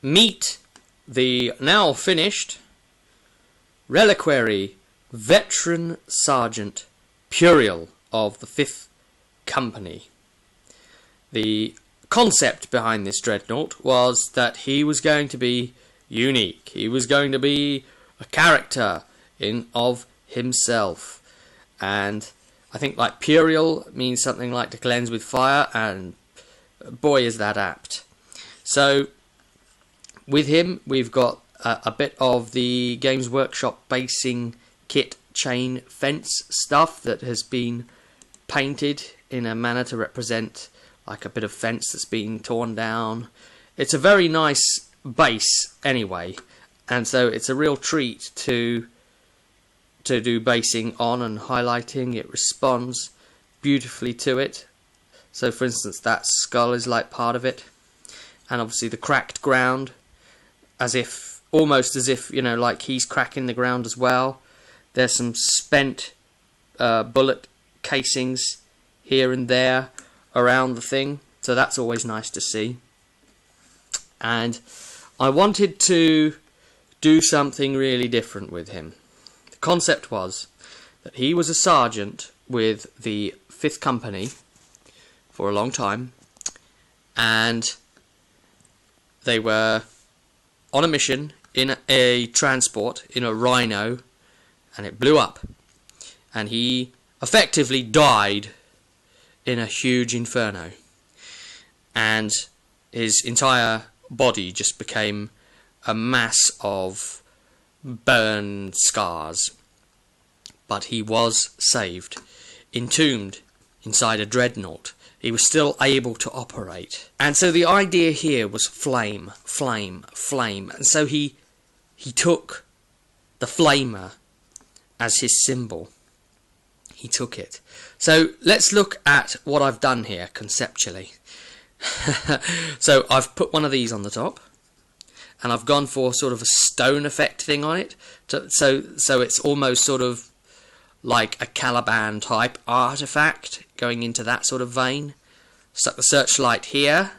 meet the now finished Reliquary Veteran Sergeant Puriel of the 5th Company. The concept behind this Dreadnought was that he was going to be unique. He was going to be a character in of himself. And I think like Puriel means something like to cleanse with fire, and boy is that apt. So with him we've got a bit of the Games Workshop basing kit chain fence stuff that has been painted in a manner to represent like a bit of fence that's been torn down. It's a very nice base anyway, and so it's a real treat to do basing on and highlighting. It responds beautifully to it. So for instance, that skull is like part of it, and obviously the cracked ground, almost as if, you know, like he's cracking the ground as well. There's some spent bullet casings here and there around the thing, so that's always nice to see. And I wanted to do something really different with him. The concept was that he was a sergeant with the 5th Company for a long time, and they were on a mission in a transport, in a Rhino, and it blew up, and he effectively died in a huge inferno, and his entire body just became a mass of burned scars. But he was saved, entombed inside a Dreadnought. He was still able to operate. And so the idea here was flame, flame, flame. And so he took the flamer as his symbol. He took it. So let's look at what I've done here conceptually. So I've put one of these on the top, and I've gone for sort of a stone effect thing on it. So it's almost sort of like a Caliban type artifact going into that sort of vein. Stuck the searchlight here.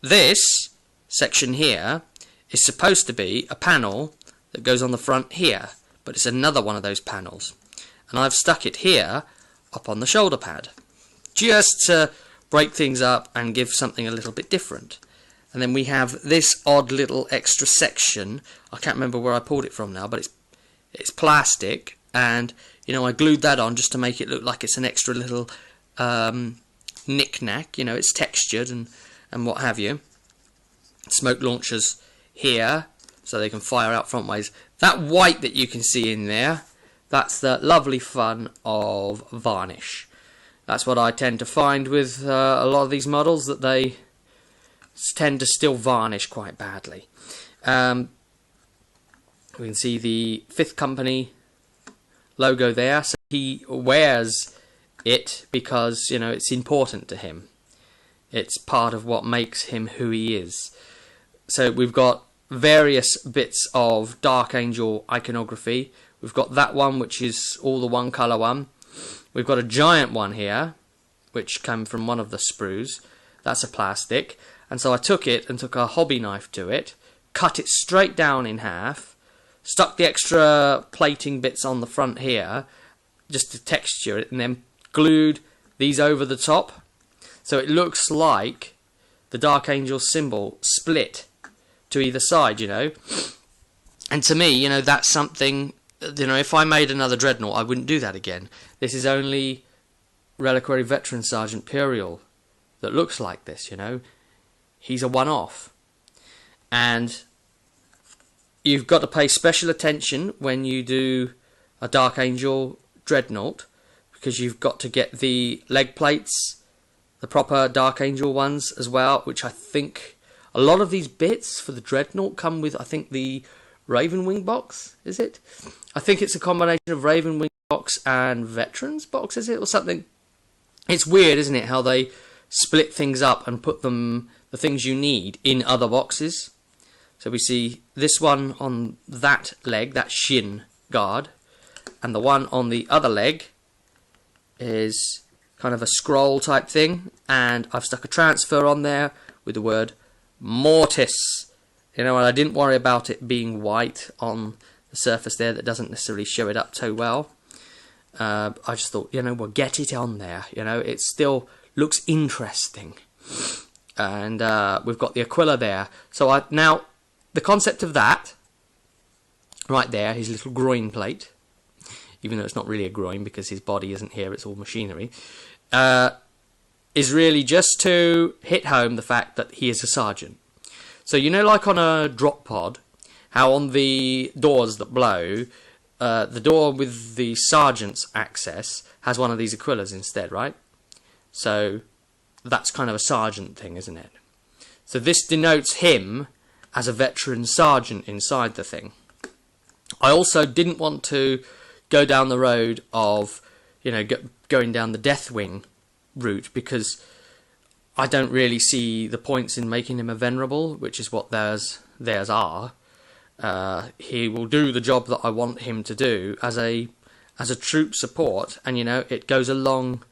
This section here is supposed to be a panel that goes on the front here, but it's another one of those panels, and I've stuck it here up on the shoulder pad just to break things up and give something a little bit different. And then we have this odd little extra section. I can't remember where I pulled it from now, but it's plastic, and you know, I glued that on just to make it look like it's an extra little knick-knack. You know, it's textured and what have you. Smoke launchers here, so they can fire out front ways. That white that you can see in there, that's the lovely fun of varnish. That's what I tend to find with a lot of these models, that they tend to still varnish quite badly. We can see the 5th Company logo there. So he wears it because, you know, it's important to him. It's part of what makes him who he is. So we've got various bits of Dark Angel iconography. We've got that one, which is all the one colour one. We've got a giant one here, which came from one of the sprues. That's a plastic. And so I took it and took a hobby knife to it, cut it straight down in half, stuck the extra plating bits on the front here, just to texture it, and then glued these over the top. So it looks like the Dark Angel symbol split to either side, you know. And to me, you know, that's something, you know, if I made another Dreadnought, I wouldn't do that again. This is only Reliquary Veteran Sergeant Puriel that looks like this, you know. He's a one-off. And you've got to pay special attention when you do a Dark Angel Dreadnought, because you've got to get the leg plates, the proper Dark Angel ones as well, which I think a lot of these bits for the Dreadnought come with, I think, the Raven Wing box, is it? I think it's a combination of Raven Wing box and Veterans box, is it, or something? It's weird, isn't it, how they split things up and put them, the things you need, in other boxes. So we see this one on that leg, that shin guard, and the one on the other leg is kind of a scroll type thing, and I've stuck a transfer on there with the word Mortis. You know, and I didn't worry about it being white on the surface there. That doesn't necessarily show it up so well. I just thought, you know, we'll get it on there. You know, it still looks interesting. And we've got the Aquila there. So now, the concept of that, right there, his little groin plate, even though it's not really a groin because his body isn't here, it's all machinery, is really just to hit home the fact that he is a sergeant. So, you know, like on a drop pod, how on the doors that blow, the door with the sergeant's access has one of these Aquilas instead, right? So that's kind of a sergeant thing, isn't it? So this denotes him as a veteran sergeant inside the thing. I also didn't want to go down the road of, you know, going down the Deathwing route, because I don't really see the points in making him a venerable, which is what theirs are. He will do the job that I want him to do as a troop support, and you know, it goes along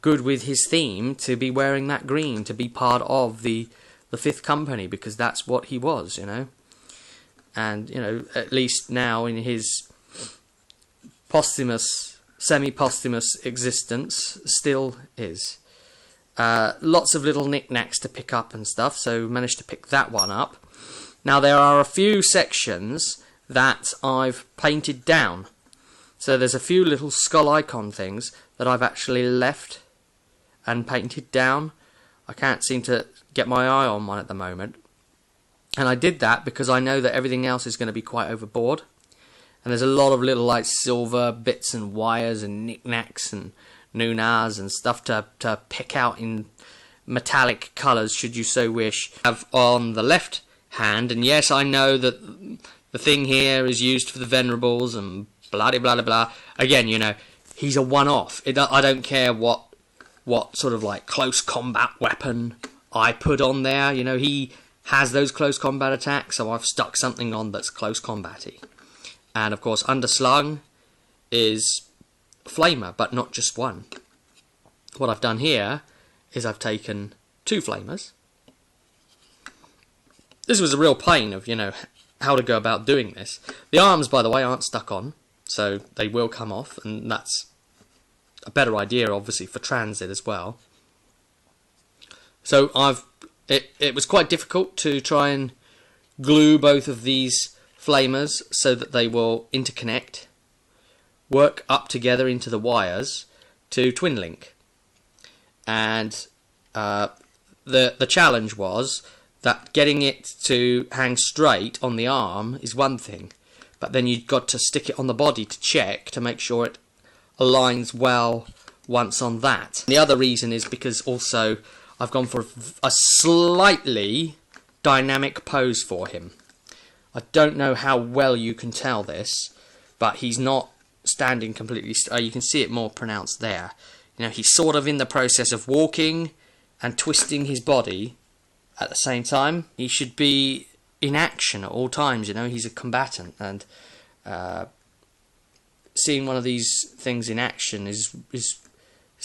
good with his theme to be wearing that green, to be part of the 5th Company, because that's what he was, you know. And, you know, at least now in his semi-posthumous existence, still is. Lots of little knickknacks to pick up and stuff, so managed to pick that one up. Now, there are a few sections that I've painted down. So there's a few little skull icon things that I've actually left and painted down. I can't seem to get my eye on one at the moment. And I did that because I know that everything else is going to be quite overboard. And there's a lot of little like silver bits and wires and knickknacks and noonas and stuff to pick out in metallic colours, should you so wish. Have on the left hand, and yes, I know that the thing here is used for the venerables and blah blah blah blah. Again, you know, he's a one-off. I don't care what sort of like close combat weapon I put on there. You know, he has those close combat attacks, so I've stuck something on that's close combat-y. And of course, underslung is flamer, but not just one. What I've done here is I've taken 2 flamers. This was a real pain of, you know, how to go about doing this. The arms, by the way, aren't stuck on, so they will come off, and that's a better idea, obviously, for transit as well. So it was quite difficult to try and glue both of these flamers so that they will interconnect, work up together into the wires to twin link. And the challenge was that getting it to hang straight on the arm is one thing, but then you've got to stick it on the body to check to make sure it aligns well once on that. The other reason is because also I've gone for a slightly dynamic pose for him. I don't know how well you can tell this, but he's not standing completely you can see it more pronounced there. You know, he's sort of in the process of walking and twisting his body at the same time. He should be in action at all times, you know, he's a combatant, and seeing one of these things in action is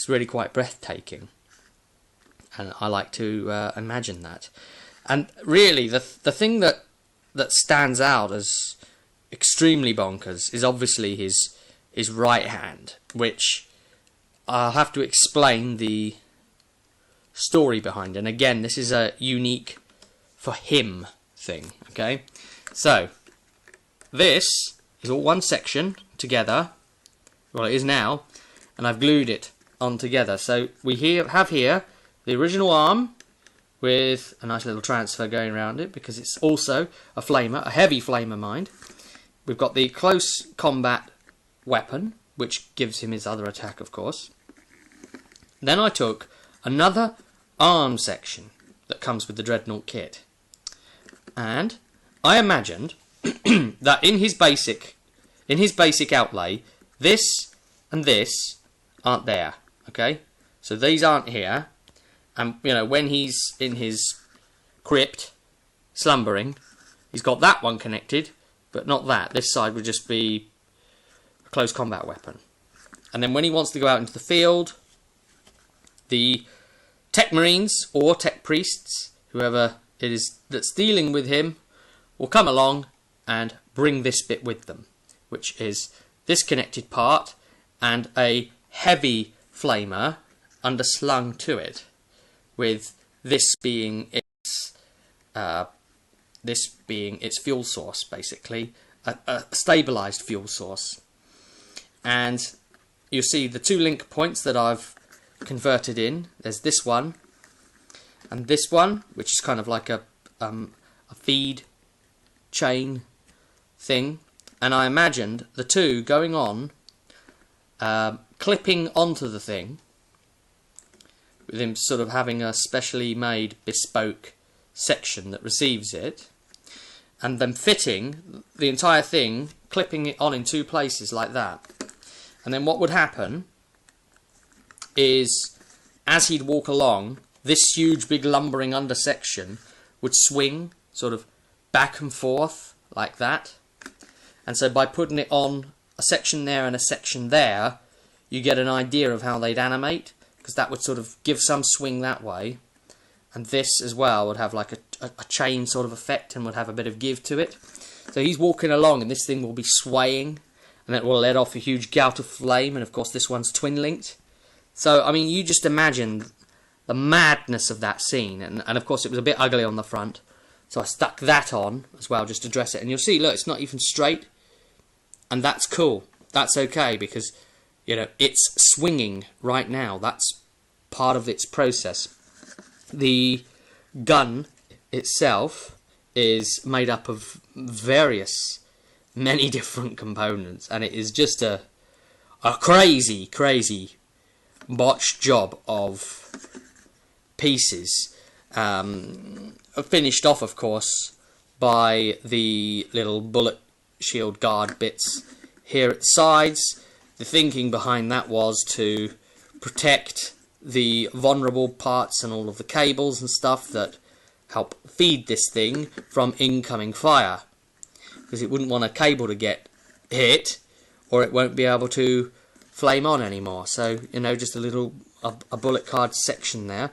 really quite breathtaking. And I like to imagine that. And really, the thing that stands out as extremely bonkers is obviously his right hand, which I'll have to explain the story behind. And again, this is a unique for him thing, okay? So, this is all one section together. Well, it is now, and I've glued it on together. So we have here the original arm with a nice little transfer going around it, because it's also a flamer, a heavy flamer, mind. We've got the close combat weapon, which gives him his other attack, of course. Then I took another arm section that comes with the Dreadnought kit, and I imagined that in his basic outlay, this and this aren't there. Okay, so these aren't here, and you know, when he's in his crypt slumbering, he's got that one connected, but not that. This side would just be a close combat weapon. And then when he wants to go out into the field, the Tech Marines or Tech Priests whoever it is that's dealing with him will come along and bring this bit with them, which is this connected part and a heavy flamer underslung to it, with this being its fuel source, basically a stabilized fuel source. And you'll see the 2 link points that I've converted in. There's this one and this one, which is kind of like a feed chain thing, and I imagined the 2 going on, clipping onto the thing, with him sort of having a specially made bespoke section that receives it, and then fitting the entire thing, clipping it on in 2 places like that. And then what would happen is, as he'd walk along, this huge big lumbering under section would swing sort of back and forth like that. And so by putting it on a section there and a section there, you get an idea of how they'd animate, because that would sort of give some swing that way. And this as well would have like a chain sort of effect and would have a bit of give to it. So he's walking along and this thing will be swaying, and it will let off a huge gout of flame, and of course this one's twin linked. So I mean, you just imagine the madness of that scene, and of course it was a bit ugly on the front, so I stuck that on as well just to dress it. And you'll see, look, it's not even straight, and that's cool. That's okay, because you know it's swinging right now. That's part of its process. The gun itself is made up of many different components, and it is just a crazy botched job of pieces, finished off of course by the little bullet shield guard bits here at the sides. The thinking behind that was to protect the vulnerable parts and all of the cables and stuff that help feed this thing from incoming fire, because it wouldn't want a cable to get hit or it won't be able to flame on anymore. So, you know, just a bullet card section there,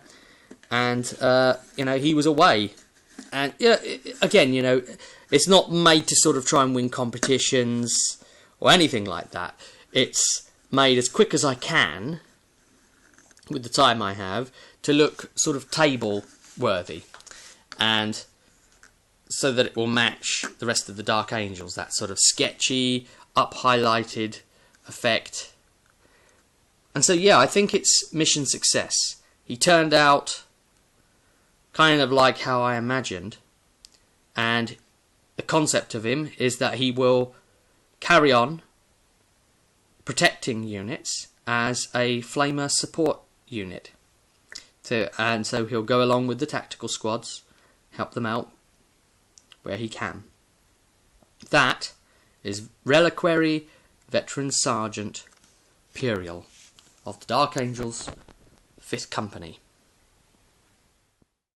and you know, he was away. And yeah, again, you know, it's not made to sort of try and win competitions or anything like that. It's made as quick as I can with the time I have to look sort of table worthy, and so that it will match the rest of the Dark Angels, that sort of sketchy, up highlighted effect. And so yeah, I think it's mission success. He turned out kind of like how I imagined, and the concept of him is that he will carry on protecting units as a flamer support unit. And so he'll go along with the tactical squads, help them out where he can. That is Reliquary Veteran Sergeant Puriel of the Dark Angels, 5th Company.